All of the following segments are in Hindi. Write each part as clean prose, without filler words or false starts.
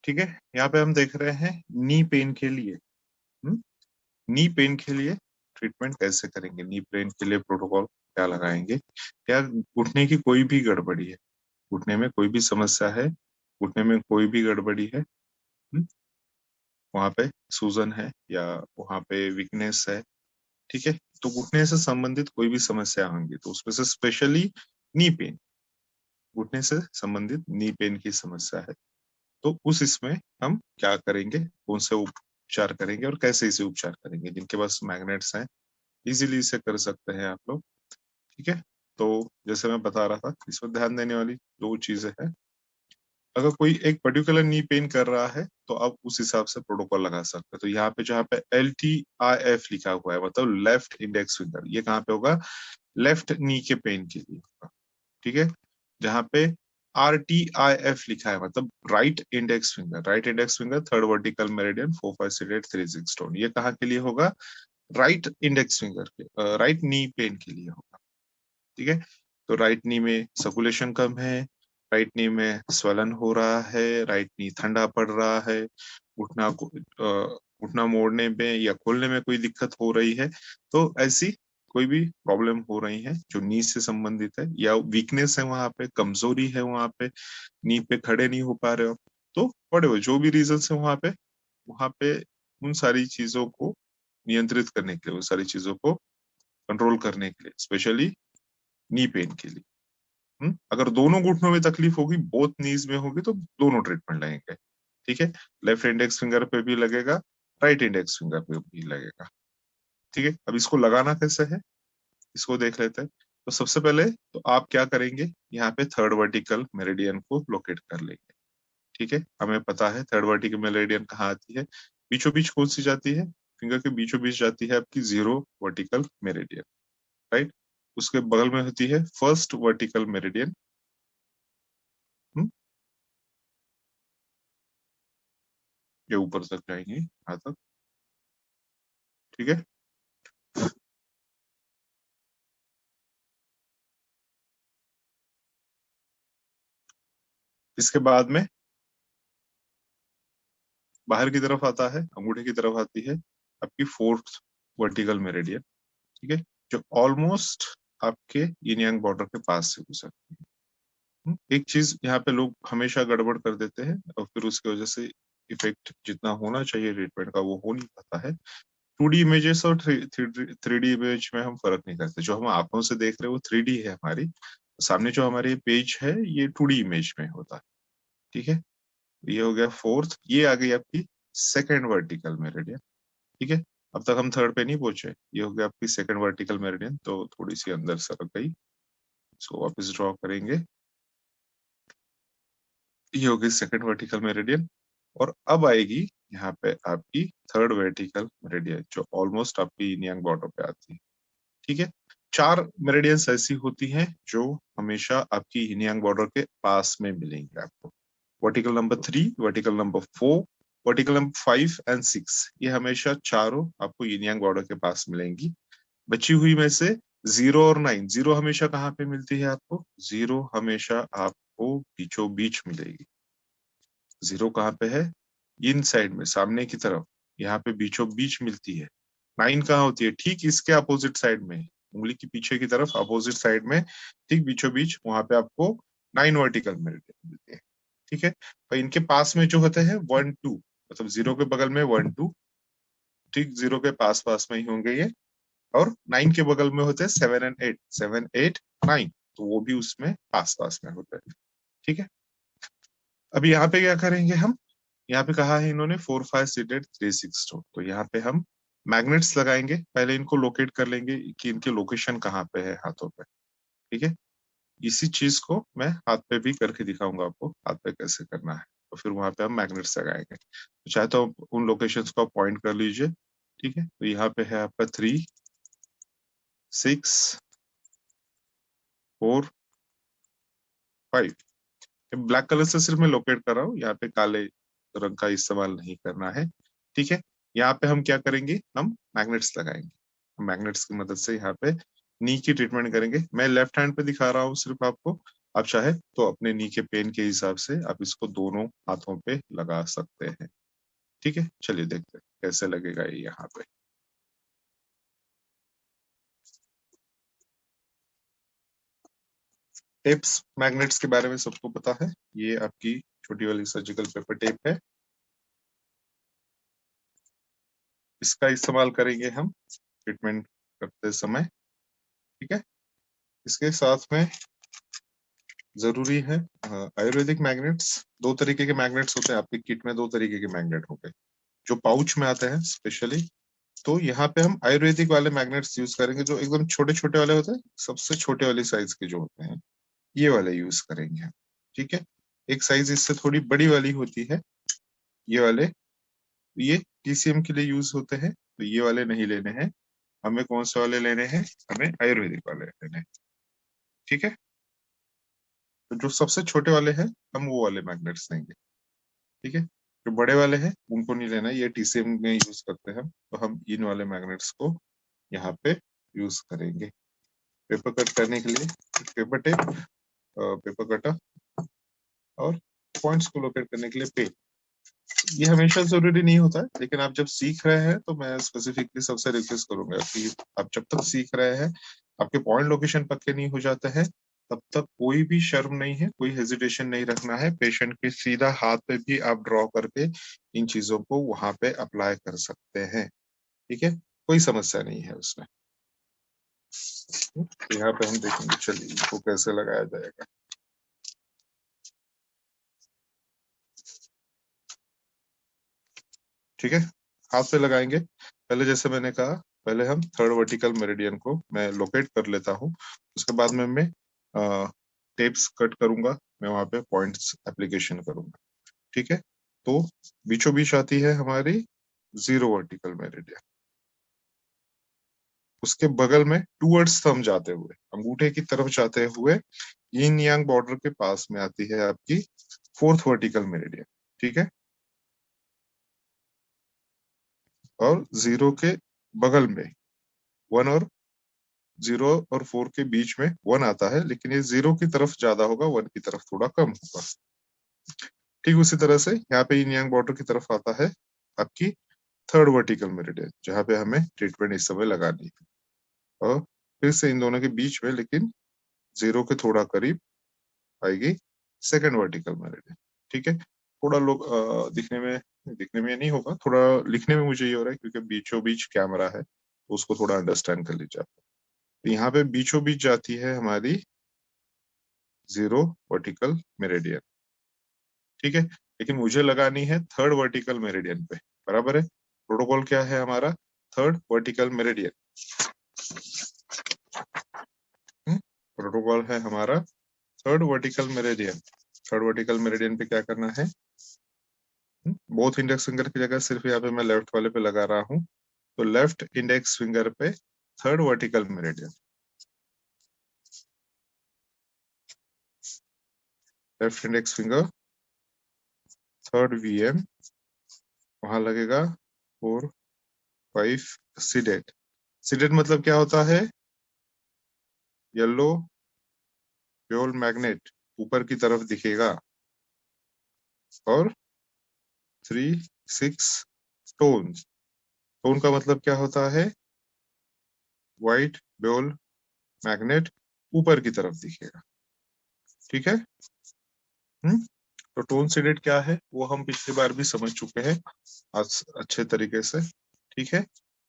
ठीक है, यहाँ पे हम देख रहे हैं नी पेन के लिए। नी पेन के लिए ट्रीटमेंट कैसे करेंगे, नी पेन के लिए प्रोटोकॉल क्या लगाएंगे। क्या घुटने की कोई भी गड़बड़ी है, घुटने में कोई भी समस्या है, घुटने में कोई भी गड़बड़ी है, वहां पे सूजन है या वहां पे वीकनेस है, ठीक है, तो घुटने से संबंधित कोई भी समस्या होंगी तो उसमें से स्पेशली नी पेन, घुटने से संबंधित नी पेन की समस्या है, तो उस इसमें हम क्या करेंगे, कौन से उपचार करेंगे और कैसे इसे उपचार करेंगे। जिनके पास मैग्नेट्स हैं इजीली इसे कर सकते हैं आप लोग। ठीक है, तो जैसे मैं बता रहा था, इसमें ध्यान देने वाली दो चीजें हैं। अगर कोई एक पर्टिकुलर नी पेन कर रहा है तो आप उस हिसाब से प्रोटोकॉल लगा सकते हैं। तो यहाँ पे जहाँ पे LTIF लिखा हुआ है, मतलब लेफ्ट इंडेक्स फिंगर, ये कहाँ पे होगा, लेफ्ट नी के पेन के लिए होगा। ठीक है, जहाँ पे RTIF लिखा है, मतलब right index finger, right index finger third vertical meridian 4 5 6 8 3 6 stone, ये कहाँ के लिए होगा, राइट इंडेक्स फिंगर के, राइट नी पेन के लिए होगा। ठीक है, तो राइट नी में सर्कुलेशन कम है, राइट नी में स्वलन हो रहा है, राइट नी ठंडा पड़ रहा है, उठना उठना मोड़ने में या खोलने में कोई दिक्कत हो रही है, तो ऐसी कोई भी प्रॉब्लम हो रही है जो नी से संबंधित है, या वीकनेस है वहां पे, कमजोरी है वहां पे, नी पे खड़े नहीं हो पा रहे हो, तो पड़े हुए जो भी रीजन है वहां पे उन सारी चीजों को नियंत्रित करने के लिए, उन सारी चीजों को कंट्रोल करने के लिए, स्पेशली नी पेन के लिए। अगर दोनों घुटनों में तकलीफ होगी, बोथ नीज में होगी, तो दोनों ट्रीटमेंट लगेंगे। ठीक है, लेफ्ट इंडेक्स फिंगर पे भी लगेगा, राइट इंडेक्स फिंगर पे भी लगेगा। ठीक है, अब इसको लगाना कैसे है, इसको देख लेते हैं। तो सबसे पहले तो आप क्या करेंगे, यहाँ पे थर्ड वर्टिकल मेरिडियन को लोकेट कर लेंगे। ठीक है, हमें पता है थर्ड वर्टिकल मेरिडियन कहाँ आती है, बीचों बीच कौन सी जाती है, फिंगर के बीचों बीच जाती है आपकी जीरो वर्टिकल मेरिडियन, राइट। उसके बगल में होती है फर्स्ट वर्टिकल मेरिडियन, ये ऊपर तक जाएंगे यहाँ तक। ठीक है, इसके बाद में बाहर की तरफ आता है, अंगूठे की तरफ आती है आपकी फोर्थ वर्टिकल मेरिडियन। ठीक है, जो ऑलमोस्ट आपके यिन यांग बॉर्डर के पास से गुजरती है। एक चीज यहाँ पे लोग हमेशा गड़बड़ कर देते हैं और फिर उसकी वजह से इफेक्ट जितना होना चाहिए ट्रीटमेंट का वो हो नहीं पाता है। 2D इमेजेस और 3D इमेज में हम फर्क नहीं करते, जो हम आंखों से देख रहे हैं वो 3D है हमारी, सामने जो हमारे पेज है ये 2D इमेज में होता है। ठीक है, ये हो गया फोर्थ, ये आ गई आपकी सेकेंड वर्टिकल मेरिडियन। ठीक है, अब तक हम थर्ड पे नहीं पहुंचे, ये हो गया आपकी सेकेंड वर्टिकल मेरिडियन, तो थोड़ी सी अंदर सरक गई, इसको वापस ड्रॉ करेंगे, ये हो गई सेकेंड वर्टिकल मेरिडियन। और अब आएगी यहाँ पे आपकी थर्ड वर्टिकल मेरिडियन, जो ऑलमोस्ट आपकी yin yang बॉर्डर पे आती है। ठीक है, चार मेरिडियंस ऐसी होती हैं जो हमेशा आपकी yin yang बॉर्डर के पास में मिलेंगे आपको। Vertical number 3, vertical number 4, vertical number 5 and 6, ये हमेशा चारों आपको yin yang बॉर्डर के पास मिलेंगी। बची हुई में से 0 और 9, जीरो हमेशा कहाँ पे मिलती है आपको, जीरो हमेशा आपको बीचों बीच मिलेगी। जीरो कहाँ पे है, इन साइड में सामने की तरफ, यहाँ पे बीचों बीच मिलती है। 9 कहाँ होती है, ठीक इसके अपोजिट साइड में, उंगली की पीछे की तरफ अपोजिट साइड में, ठीक बीचों बीच वहां पे आपको 9 वर्टिकल मिलते हैं। ठीक है, और इनके पास में जो होते हैं 1 2, मतलब जीरो के बगल में 1 2, ठीक जीरो के पास पास में ही होंगे ये। और 9 के बगल में होते हैं 7 एंड 8, 7 8 9, तो वो भी उसमें पास पास में होते हैं। ठीक है, अभी यहाँ पे क्या करेंगे हम, यहाँ पे कहा है इन्होंने 4 5 6 8 3 6 2, तो यहाँ पे हम मैग्नेट्स लगाएंगे, पहले इनको लोकेट कर लेंगे कि इनके लोकेशन कहाँ पे है हाथों पे। ठीक है, इसी चीज को मैं हाथ पे भी करके दिखाऊंगा आपको, हाथ पे कैसे करना है, तो फिर वहां पे हम मैग्नेट्स लगाएंगे, तो चाहे तो उन लोकेशंस को पॉइंट कर लीजिए। ठीक है, तो यहाँ पे है आपका 3 6 4 5, ब्लैक कलर से सिर्फ मैं लोकेट कर रहा हूँ, यहाँ पे काले रंग का इस्तेमाल नहीं करना है। ठीक है, यहाँ पे हम क्या करेंगे, हम मैग्नेट्स लगाएंगे, मैग्नेट्स की मदद से यहाँ पे नी की ट्रीटमेंट करेंगे। मैं लेफ्ट हैंड पे दिखा रहा हूँ सिर्फ आपको, आप चाहे तो अपने नी के पेन के हिसाब से आप इसको दोनों हाथों पे लगा सकते हैं। ठीक है, चलिए देखते हैं कैसे लगेगा ये यहाँ पे। टेप्स मैग्नेट्स के बारे में सबको पता है, ये आपकी छोटी वाली सर्जिकल पेपर टेप है। इसका इस्तेमाल करेंगे हम ट्रीटमेंट करते समय। ठीक है, इसके साथ में जरूरी है आयुर्वेदिक मैग्नेट्स। दो तरीके के मैग्नेट्स होते हैं आपकी किट में, दो तरीके के मैग्नेट होते हैं जो पाउच में आते हैं स्पेशली। तो यहाँ पे हम आयुर्वेदिक वाले मैग्नेट्स यूज करेंगे जो एकदम छोटे छोटे वाले होते हैं, सबसे छोटे वाली साइज के जो होते हैं ये वाले यूज करेंगे हम। ठीक है, एक साइज इससे थोड़ी बड़ी वाली होती है ये वाले, ये टीसीएम के लिए यूज होते हैं, तो ये वाले नहीं लेने हैं हमें। कौन से वाले लेने हैं? हमें आयुर्वेदिक वाले लेने हैं। ठीक है, तो जो सबसे छोटे वाले हैं हम वो वाले मैग्नेट्स लेंगे। ठीक है, जो बड़े वाले हैं उनको नहीं लेना, ये टीसीएम में यूज करते हैं हम, तो हम इन वाले मैग्नेट्स को यहाँ पे यूज करेंगे पेपर कट करने के लिए। पेपर टेप, पेपर कटर और पॉइंट्स को लोकेट करने के लिए पेन। ये हमेशा जरूरी नहीं होता है, लेकिन आप जब सीख रहे हैं तो मैं स्पेसिफिकली सबसे रिक्वेस्ट करूंगा कि आप जब तक सीख रहे हैं, आपके पॉइंट लोकेशन पक्के नहीं हो जाते हैं, तब तक कोई भी शर्म नहीं है, कोई हेजिटेशन नहीं रखना है। पेशेंट के सीधा हाथ पे भी आप ड्रॉ करके इन चीजों को वहां पे अप्लाई कर सकते हैं। ठीक है, कोई समस्या नहीं है उसमें। यहाँ पे हम देखेंगे, चलिए इसको कैसे लगाया जाएगा। ठीक है, हाथ पे लगाएंगे। पहले जैसे मैंने कहा, पहले हम थर्ड वर्टिकल मेरिडियन को मैं लोकेट कर लेता हूँ। उसके बाद में मैं टेप्स कट करूंगा, मैं वहां पे पॉइंट्स एप्लीकेशन करूंगा। ठीक है, तो बीचों बीच आती है हमारी जीरो वर्टिकल मेरिडियन। उसके बगल में टूवर्ड्स थंब जाते हुए, अंगूठे की तरफ जाते हुए यिन यांग बॉर्डर के पास में आती है आपकी फोर्थ वर्टिकल मेरिडियन। ठीक है, और जीरो के बगल में वन, और जीरो और फोर के बीच में वन आता है, लेकिन ये जीरो की तरफ ज्यादा होगा, वन की तरफ थोड़ा कम होगा। ठीक उसी तरह से यहाँ पे yin yang बॉर्डर की तरफ आता है आपकी थर्ड वर्टिकल मेरिडियन, जहाँ पे हमें ट्रीटमेंट इस समय लगानी है। और फिर से इन दोनों के बीच में, लेकिन जीरो के थोड़ा करीब आएगी सेकंड वर्टिकल मेरिडियन। ठीक है, थोड़ा लोग दिखने में ये नहीं होगा, थोड़ा लिखने में मुझे ये हो रहा है क्योंकि बीचों बीच कैमरा है, तो उसको थोड़ा अंडरस्टैंड कर लीजिए आप। तो यहाँ पे बीचों बीच जाती है हमारी जीरो वर्टिकल मेरिडियन। ठीक है, लेकिन मुझे लगानी है थर्ड वर्टिकल मेरिडियन पे। बराबर है, प्रोटोकॉल क्या है हमारा? Third vertical meridian. प्रोटोकॉल है हमारा third vertical meridian. Third vertical meridian पे क्या करना है? बोथ इंडेक्स फिंगर की जगह सिर्फ यहाँ पे मैं लेफ्ट वाले पे लगा रहा हूँ, तो लेफ्ट इंडेक्स फिंगर पे third vertical meridian, left index finger third VM, वहां लगेगा 4 5 सीडेट। सीडेट मतलब क्या होता है? येलो प्योर मैग्नेट ऊपर की तरफ दिखेगा, और 3 6 स्टोन। स्टोन का मतलब क्या होता है? व्हाइट बेल मैग्नेट ऊपर की तरफ दिखेगा। ठीक है, तो टोन सीडेड क्या है वो हम पिछली बार भी समझ चुके हैं आज अच्छे तरीके से। ठीक है,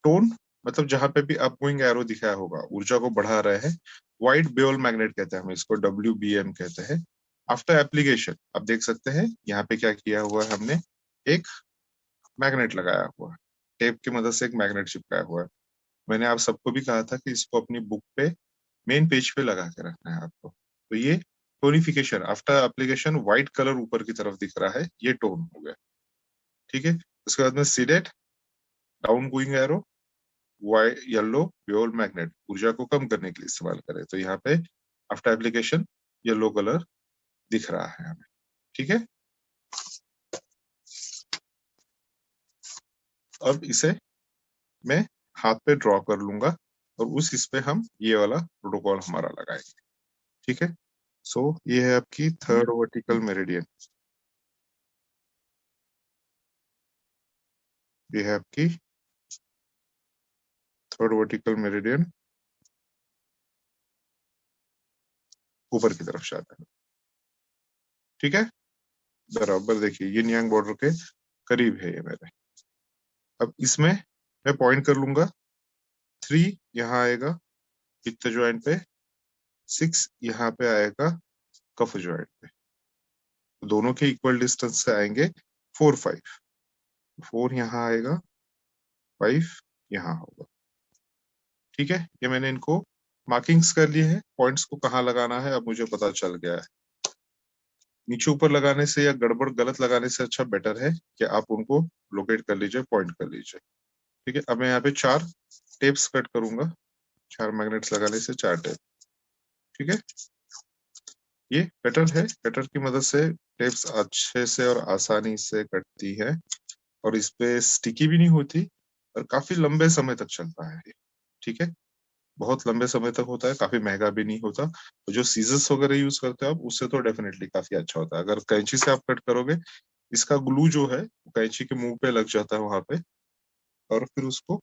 टोन मतलब जहां पे भी अपगोइंग एरो दिखाया होगा, ऊर्जा को बढ़ा रहे हैं, व्हाइट बेल मैग्नेट कहते हैं हम इसको, WBM कहते हैं। आफ्टर एप्लीकेशन आप देख सकते हैं यहाँ पे क्या किया हुआ है हमने, एक मैग्नेट लगाया हुआ है, टेप की मदद से एक मैग्नेट चिपकाया हुआ है। मैंने आप सबको भी कहा था कि इसको अपनी बुक पे मेन पेज पे लगा के रखना है आपको। तो ये tonification after application, white colour ऊपर की तरफ दिख रहा है, ये टोन हो गया। ठीक है, उसके बाद में seeded down going arrow, white yellow pure magnet ऊर्जा को कम करने के लिए इस्तेमाल करें, तो यहाँ पे आफ्टर एप्लीकेशन येलो कलर दिख रहा है हमें। ठीक है, अब इसे मैं हाथ पे ड्रॉ कर लूंगा और उस इस पे हम ये वाला प्रोटोकॉल हमारा लगाएंगे। ठीक है, सो ये है आपकी थर्ड वर्टिकल मेरिडियन, ये है आपकी थर्ड वर्टिकल मेरिडियन, ऊपर की तरफ जाता है। ठीक है, बराबर देखिए ये यांग बॉर्डर के करीब है ये मेरे। अब इसमें मैं पॉइंट कर लूंगा, 3 यहाँ आएगा पित्त ज्वाइंट पे, 6 यहाँ पे आएगा कफ ज्वाइंट पे, दोनों के इक्वल डिस्टेंस से आएंगे 4 5, 4 यहाँ आएगा, 5 यहाँ होगा। ठीक है, ये मैंने इनको मार्किंग्स कर लिए हैं, पॉइंट्स को कहाँ लगाना है अब मुझे पता चल गया है। नीचे ऊपर लगाने से या गड़बड़ गलत लगाने से अच्छा बेटर है कि आप उनको लोकेट कर लीजिए, पॉइंट कर लीजिए। ठीक है, अब मैं यहाँ पे 4 टेप्स कट करूंगा, 4 मैग्नेट्स लगाने से 4 टेप। ठीक है, ये कटर है, कटर की मदद से टेप्स अच्छे से और आसानी से कटती है और इस पे स्टिकी भी नहीं होती और काफी लंबे समय तक चलता है। ठीक है, बहुत लंबे समय तक होता है, काफी महंगा भी नहीं होता। तो जो सीजर्स वगैरह यूज करते हो आप उससे तो डेफिनेटली काफी अच्छा होता है। अगर कैंची से आप कट करोगे, इसका ग्लू जो है कैंची के मुंह पे लग जाता है वहां पे, और फिर उसको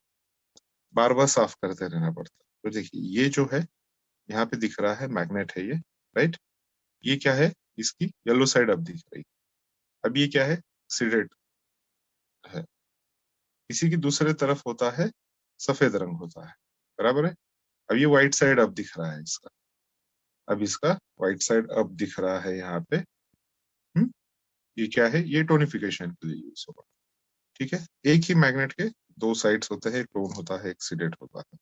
बार बार साफ करते रहना पड़ता है। तो देखिए ये जो है यहाँ पे दिख रहा है मैग्नेट है ये, राइट। ये क्या है, इसकी येलो साइड अब दिख रही। अब ये क्या है, सीडेड है। इसी की दूसरे तरफ होता है सफेद रंग होता है, बराबर है। अब ये व्हाइट साइड अब दिख रहा है इसका, अब इसका व्हाइट साइड अब दिख रहा है यहाँ पे। ये क्या है, ये टोनिफिकेशन के लिए यूज होगा। ठीक है, एक ही मैग्नेट के दो साइड्स होते हैं, एक टोन होता है एक सीडेड होता है।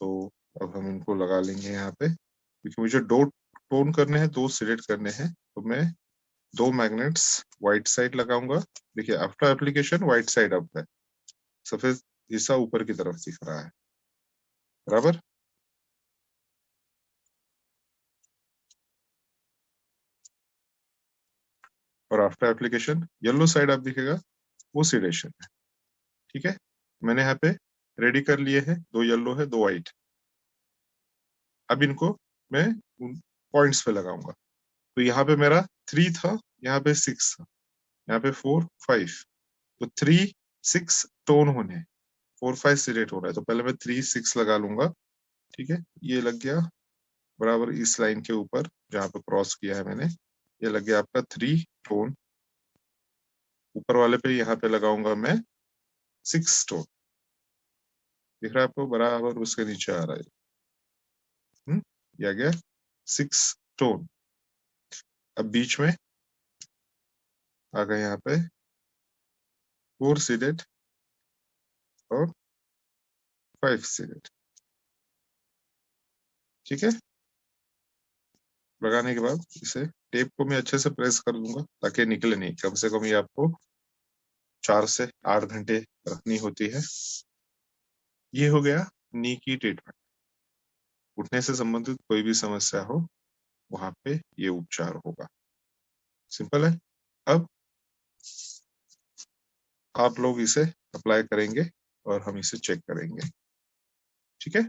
तो अब हम इनको लगा लेंगे यहाँ पे, क्योंकि मुझे दो टोन करने हैं, दो सीडेड करने हैं, तो मैं दो मैग्नेट्स व्हाइट साइड लगाऊंगा। देखिए after application white side up है, सफेद हिस्सा ऊपर की तरफ दिख रहा है, बराबर। और आफ्टर एप्लीकेशन येलो साइड आप दिखेगा, वो सीडेशन है। ठीक है, मैंने यहाँ पे रेडी कर लिए हैं, दो येलो है दो व्हाइट। अब इनको मैं पॉइंट्स पे लगाऊंगा। तो यहाँ पे मेरा 3 था, यहाँ पे 6 था, यहाँ पे 4 5। तो 3 6 टोन होने, 4 5 सीडेट हो रहा है, तो पहले मैं 3 6 लगा लूंगा। ठीक है, ये लग गया बराबर इस लाइन के ऊपर जहां पे क्रॉस किया है मैंने, ये लग गया आपका 3 टोन। ऊपर वाले पे यहाँ पे लगाऊंगा मैं 6 टोन, दिख रहा है आपको, बराबर उसके नीचे आ रहा है। ये आ गया 6 टोन। अब बीच में आ गए यहाँ पे 4 सीडेड और 5 सीडेड। ठीक है, लगाने के बाद इसे टेप को मैं अच्छे से प्रेस कर दूंगा ताकि निकले नहीं। कम से कम ये आपको 4 से 8 घंटे रखनी होती है। ये हो गया नी की ट्रीटमेंट। घुटने से संबंधित कोई भी समस्या हो वहां पे ये उपचार होगा, सिंपल है। अब आप लोग इसे अप्लाई करेंगे और हम इसे चेक करेंगे। ठीक है।